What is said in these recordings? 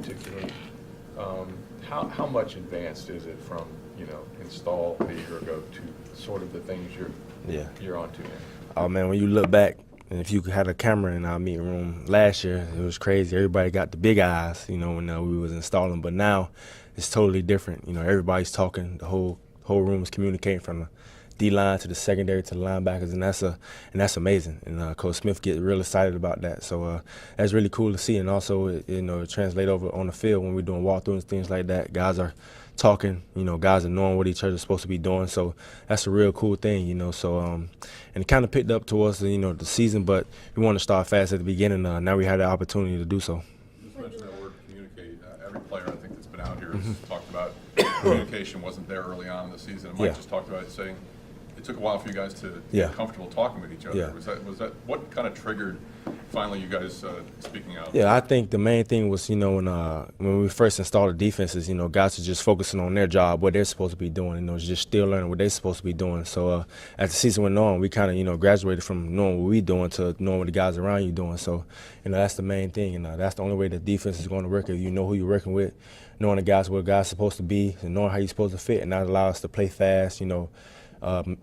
particular. How much advanced is it from, install a year ago to sort of the things you're onto now? Oh, man, when you look back, and if you had a camera in our meeting room last year, it was crazy. Everybody got the big eyes, when we was installing. But now it's totally different. Everybody's talking. The whole room is communicating from the D-line to the secondary to the linebackers, and that's amazing. And Coach Smith gets real excited about that. So that's really cool to see. And also, it translate over on the field when we're doing walkthroughs and things like that. Guys are talking, guys are knowing what each other's supposed to be doing. So that's a real cool thing, So and it kind of picked up towards the season, but we want to start fast at the beginning. Now we had the opportunity to do so. You just mentioned that word communicate. Every player I think that's been out here has talked about communication wasn't there early on in the season. And Mike just talked about it, saying it took a while for you guys to get comfortable talking with each other. Yeah. Was that what kind of triggered finally you guys speaking out? Yeah, I think the main thing was, when we first installed the defenses, guys are just focusing on their job, what they're supposed to be doing, just still learning what they're supposed to be doing. So as the season went on, we kind of, graduated from knowing what we're doing to knowing what the guys around you doing. So, that's the main thing, and that's the only way the defense is going to work, if you know who you're working with, knowing the guys where guys are supposed to be, and knowing how you're supposed to fit, and that allows us to play fast,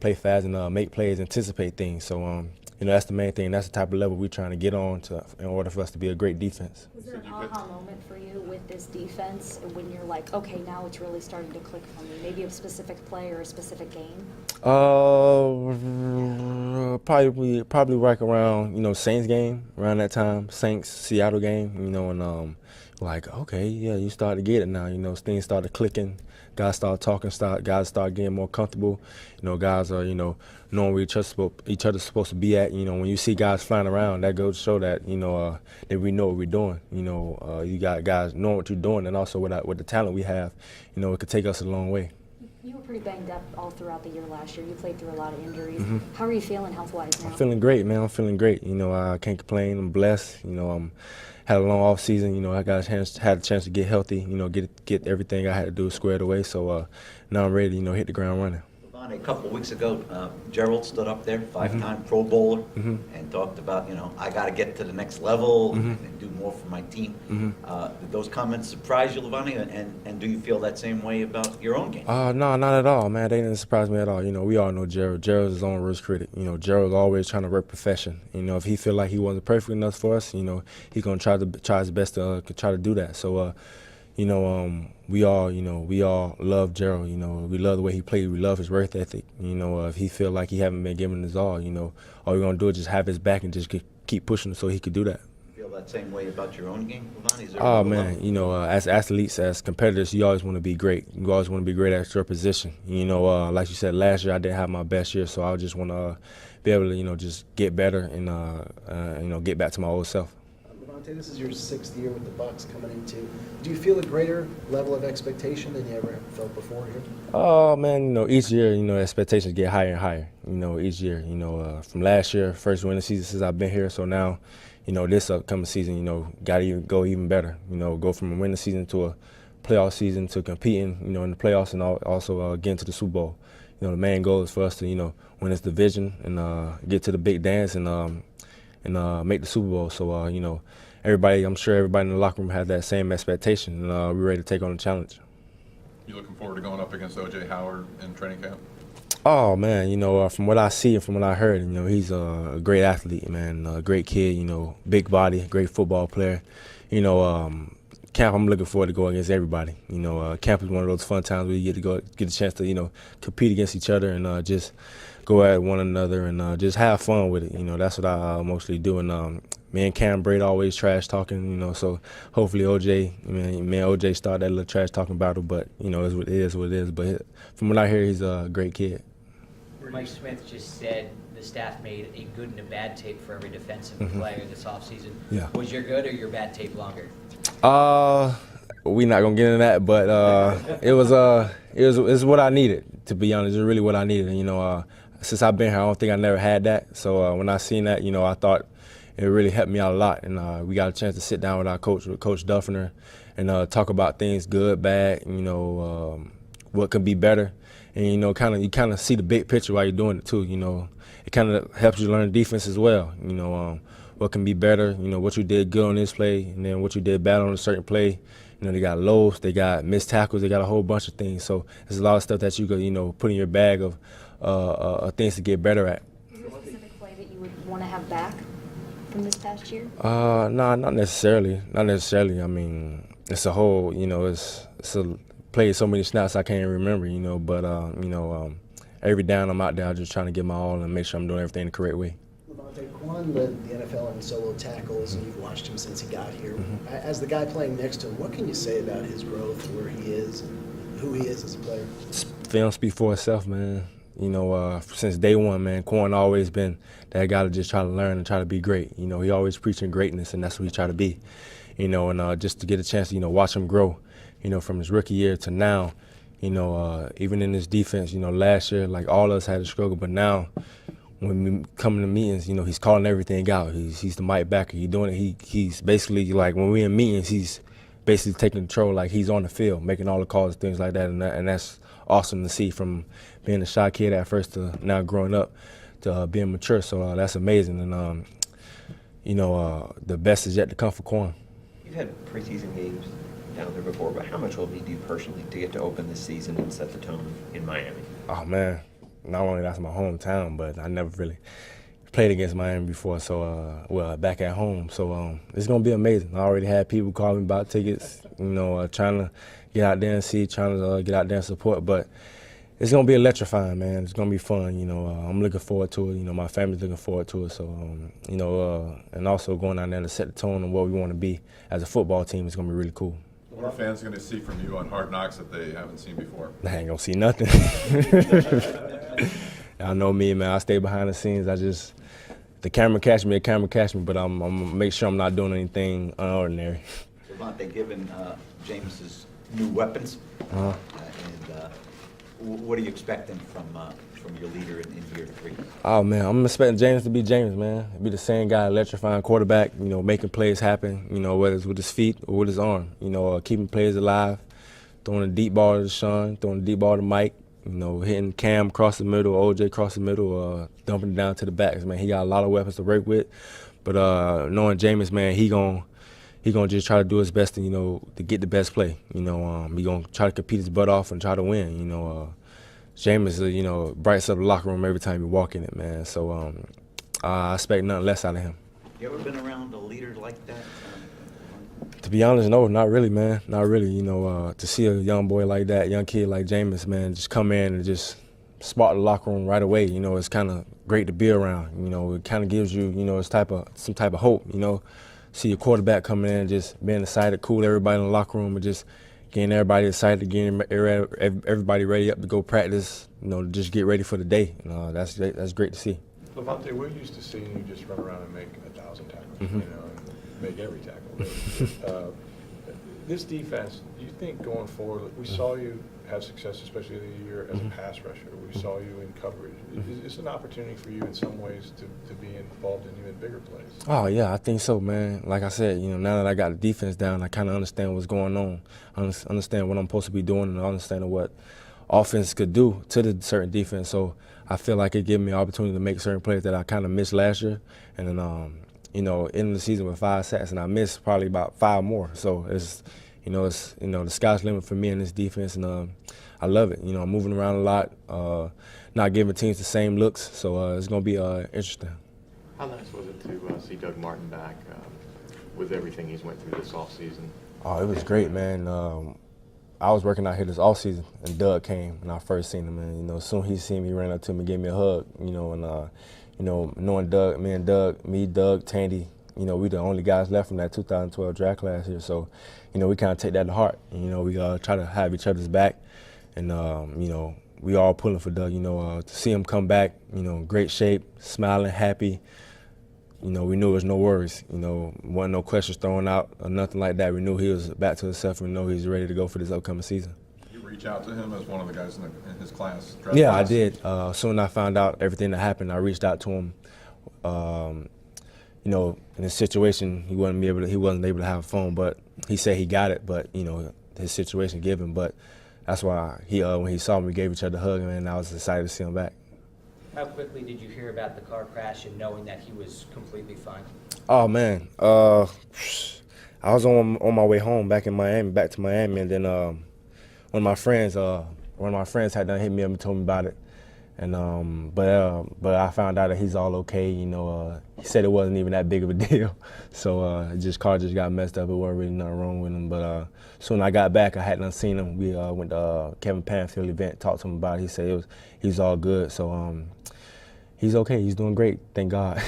play fast and make plays, anticipate things. So, that's the main thing. That's the type of level we're trying to get on in order for us to be a great defense. Was there an aha moment for you with this defense when you're like, okay, now it's really starting to click for me? Maybe a specific play or a specific game? Probably right around, Saints game, around that time, Saints, Seattle game, and okay, yeah, you start to get it now, things started clicking. Guys start talking, guys start getting more comfortable. Guys are, knowing where each other's supposed to be at. When you see guys flying around, that goes to show that, that we know what we're doing. You got guys knowing what you're doing, and also with the talent we have, it could take us a long way. You were pretty banged up all throughout the year last year. You played through a lot of injuries. Mm-hmm. How are you feeling health-wise now? I'm feeling great, man. I'm feeling great. I can't complain. I'm blessed. Had a long off season. I had a chance to get healthy. Get everything I had to do squared away. So now I'm ready. Hit the ground running. Lavonte, a couple of weeks ago, Gerald stood up there, five-time Pro Bowler, and talked about, I got to get to the next level and do more for my team. Did those comments surprise you, Lavonte, and do you feel that same way about your own game? No, not at all, man. They didn't surprise me at all. We all know Gerald. Gerald's his own worst critic. Gerald's always trying to work perfection. If he feel like he wasn't perfect enough for us, he's gonna try his best to try to do that. So. We all love Gerald. We love the way he played. We love his work ethic. If he feel like he haven't been giving his all, all we're gonna do is just have his back and just keep pushing so he could do that. You feel that same way about your own game, Lavonte? Oh man, as athletes, as competitors, you always want to be great. You always want to be great at your position. Like you said, last year I didn't have my best year, so I just want to be able to, just get better and get back to my old self. Lavonte, this is your 6th year with the Bucs coming into. Do you feel a greater level of expectation than you ever felt before here? Oh man, each year, expectations get higher and higher. Each year, from last year, first win of the season since I've been here. So now, this upcoming season, got to go even better. Go from a winning season to a playoff season to competing, in the playoffs and also getting to the Super Bowl. The main goal is for us to, win this division and get to the big dance and make the Super Bowl. So, I'm sure everybody in the locker room has that same expectation, and we're ready to take on the challenge. You looking forward to going up against O.J. Howard in training camp? Oh, man, from what I see and from what I heard, he's a great athlete, man, a great kid, big body, great football player. Camp, I'm looking forward to going against everybody. Camp is one of those fun times where you get a chance to, compete against each other and just go at one another and just have fun with it. That's what I mostly do. And me and Cam Braid always trash talking, so hopefully me and OJ start that little trash talking battle, but, it's what it is. But from what I hear, he's a great kid. Mike Smith just said the staff made a good and a bad tape for every defensive player this offseason. Yeah. Was your good or your bad tape longer? We're not gonna get into that, but it was what I needed, to be honest. It's really what I needed. Since I've been here, I don't think I never had that. So when I seen that, I thought it really helped me out a lot. And we got a chance to sit down with our coach, with Coach Duffner, and talk about things, good, bad. What could be better, and you kind of see the big picture while you're doing it too. It kind of helps you learn defense as well. what can be better, you know, what you did good on this play, and then what you did bad on a certain play. You know, they got lows, they got missed tackles, they got a whole bunch of things. So there's a lot of stuff that you could, you know, put in your bag of things to get better at. Is there a specific play that you would want to have back from this past year? No, not necessarily. Not necessarily. I mean, it's a whole, you know, it's a played so many snaps I can't even remember, you know. But every down I'm out there, I'm just trying to give my all and make sure I'm doing everything the correct way. Lavonte, Quan led the NFL in solo tackles, and you've watched him since he got here. As the guy playing next to him, what can you say about his growth, where he is, and who he is as a player? Film speaks for itself, man. You know, since day one, man, Quan always been that guy to just try to learn and try to be great. You know, he always preaching greatness, and that's what he try to be. You know, and just to get a chance to, you know, watch him grow, you know, from his rookie year to now, you know, even in his defense, you know, last year, like all of us had a struggle, but now when we come to meetings, you know, he's calling everything out. He's the mic backer. He's doing it. He's basically like when we're in meetings, he's basically taking control, like he's on the field, making all the calls, things like that, and that's awesome to see from being a shy kid at first to now growing up to being mature. So that's amazing, and you know, the best is yet to come for Quan. You've had preseason games down there before, but how much will it mean to you personally to get to open this season and set the tone in Miami? Oh man, not only that's my hometown, but I never really played against Miami before, so well, back at home. So it's gonna be amazing. I already had people call me about tickets, you know, trying to get out there and see, trying to get out there and support. But it's gonna be electrifying, man. It's gonna be fun. You know, I'm looking forward to it. You know, my family's looking forward to it. So you know, and also going out there to set the tone of what we want to be as a football team is gonna be really cool. What are fans going to see from you on Hard Knocks that they haven't seen before? They ain't gonna see nothing. Y'all know me, man. I stay behind the scenes. The camera catch me, but I'm gonna make sure I'm not doing anything unordinary. Lavonte, given James's new weapons, and what are you expecting from your leader in year 3? Oh man, I'm expecting James to be James, man. Be the same guy, electrifying quarterback. You know, making plays happen. You know, whether it's with his feet or with his arm. You know, keeping plays alive, throwing a deep ball to Sean, throwing a deep ball to Mike. You know, hitting Cam across the middle, OJ across the middle, dumping it down to the backs. Man, he got a lot of weapons to work with. But knowing James, man, he gonna just try to do his best to, you know, to get the best play. You know, he gonna try to compete his butt off and try to win. You know, James, you know, brights up the locker room every time you walk in it, man. So I expect nothing less out of him. You ever been around a leader like that? To be honest, no, not really, man. Not really. You know, to see a young boy like that, young kid like Jameis, man, just come in and just spark the locker room right away. You know, it's kind of great to be around. You know, it kind of gives you, you know, some type of hope. You know, see your quarterback coming in and just being excited, cool everybody in the locker room, and just getting everybody excited, getting everybody ready up to go practice. You know, just get ready for the day. You know, that's great to see. Lavonte, we're used to seeing you just run around and make 1,000 tackles, you know, and make every tackle. This defense, do you think going forward, we saw you have success, especially the year as a pass rusher. We saw you in coverage. Is this an opportunity for you in some ways to be involved in even bigger plays? Oh, yeah, I think so, man. Like I said, you know, now that I got the defense down, I kind of understand what's going on. I understand what I'm supposed to be doing, and I understand what offense could do to the certain defense. So I feel like it gave me an opportunity to make certain plays that I kind of missed last year. And then, you know, ending the season with 5 sacks, and I missed probably about 5 more. So it's the sky's the limit for me in this defense, and I love it. You know, I'm moving around a lot, not giving teams the same looks. So it's going to be interesting. How nice was it to see Doug Martin back with everything he's went through this offseason? Oh, it was great, man. I was working out here this offseason, and Doug came, and I first seen him. And, you know, as soon as he seen me, he ran up to me, gave me a hug, you know, and, you know, knowing Doug, Doug, Tandy, you know, we the only guys left from that 2012 draft class here. So, you know, we kind of take that to heart. You know, we try to have each other's back. And, you know, we all pulling for Doug, you know, to see him come back, you know, great shape, smiling, happy. You know, we knew there was no worries. You know, wasn't no questions thrown out or nothing like that. We knew he was back to himself, and we knew he was ready to go for this upcoming season. Did you reach out to him as one of the guys in his class? Yeah, class? I did. As soon as I found out everything that happened, I reached out to him. You know, in his situation, he wasn't able to have a phone, but he said he got it. But you know, his situation given. But that's why when he saw me, we gave each other a hug, and I was excited to see him back. How quickly did you hear about the car crash and knowing that he was completely fine? Oh man, I was on my way home back to Miami, and then one of my friends had done hit me up and told me about it, and but I found out that he's all okay. You know, he said it wasn't even that big of a deal, so car just got messed up. It wasn't really nothing wrong with him, but soon I got back, I hadn't seen him. We went to Kevin Panfield event, talked to him about it. He said he's all good, so he's okay. He's doing great, thank God.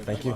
Thank you.